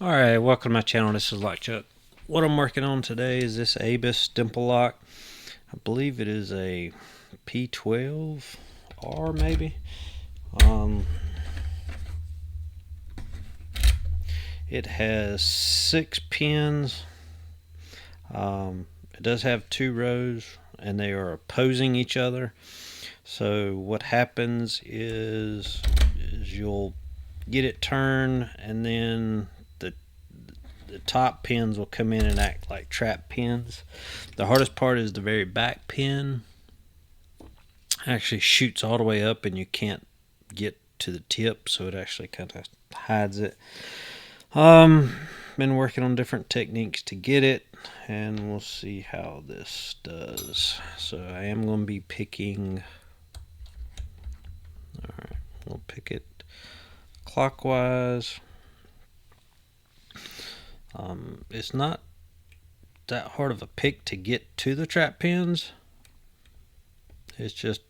Alright, welcome to my channel. This is Lock Chuck. What I'm working on today is this Abus dimple lock. I believe it is a P12R maybe. It has 6 pins. It does have 2 rows and they are opposing each other. So what happens is you'll get it turned, and then the top pins will come in and act like trap pins. The hardest part is the very back pin. It actually shoots all the way up and you can't get to the tip, so it actually kind of hides it. Been working on different techniques to get it, and we'll see how this does. So I am going to be picking, alright, we'll pick it clockwise. It's not that hard of a pick to get to the trap pins. It's just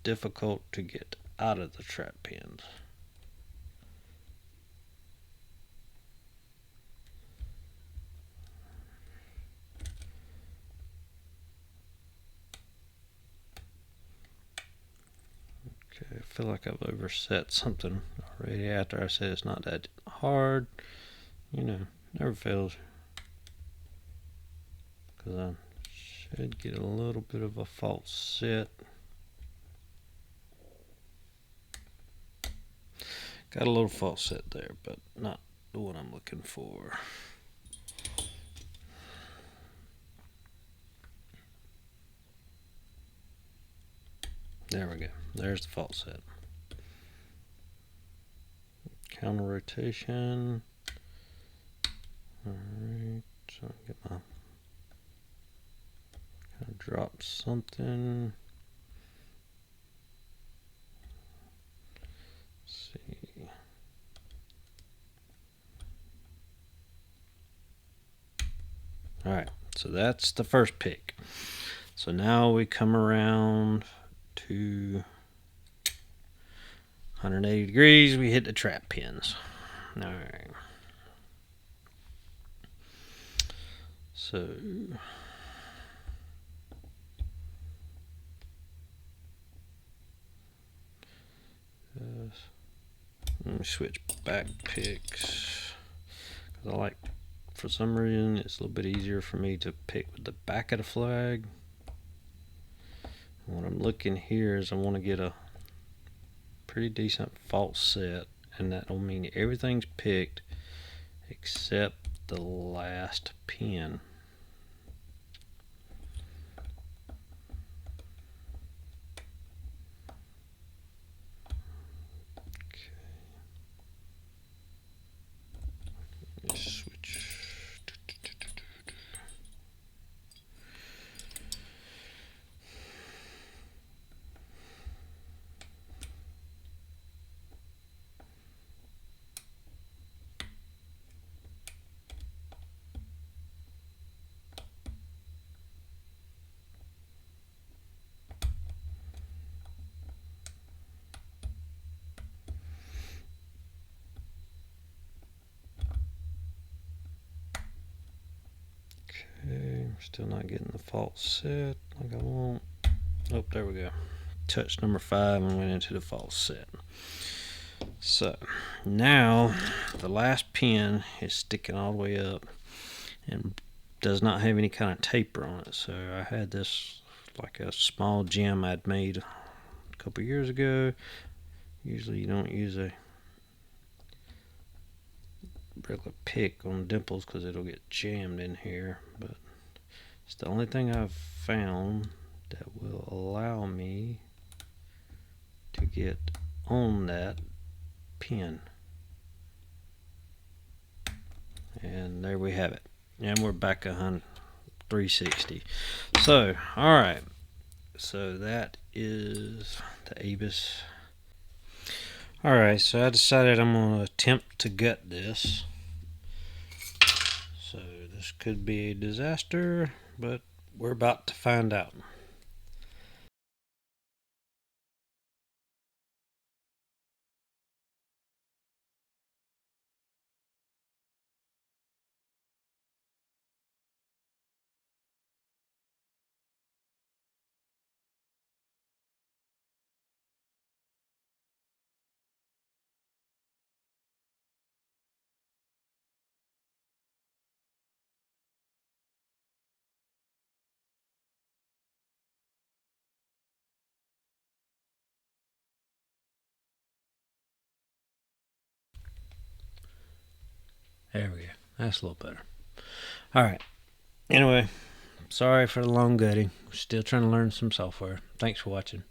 difficult to get out of the trap pins. Okay, I feel like I've overset something already after I said it's not that hard. You know, never fails. Because I should get a little bit of a false set. Got a little false set there, but not the one I'm looking for. There we go. There's the false set. Counter rotation. Alright, so I get my kind of drop something. Let's see. Alright, so that's the first pick. So now we come around to 180 degrees, we hit the trap pins. Alright. So let me switch back picks, because I like, for some reason it's a little bit easier for me to pick with the back of the flag. What I'm looking here is I want to get a pretty decent false set, and that'll mean everything's picked except the last pin. Switch. Okay, still not getting the false set like I want. Oh, there we go. Touch number 5 and went into the false set. So now the last pin is sticking all the way up and does not have any kind of taper on it. So I had this like a small gem I'd made a couple years ago. Usually you don't use a regular pick on dimples because it'll get jammed in here, but it's the only thing I've found that will allow me to get on that pin. And there we have it, and we're back 360. So alright, so that is the Abus. Alright, so I decided I'm going to attempt to gut this. So this could be a disaster, but we're about to find out. There we go. That's a little better. All right. Anyway, sorry for the long gutting. Still trying to learn some software. Thanks for watching.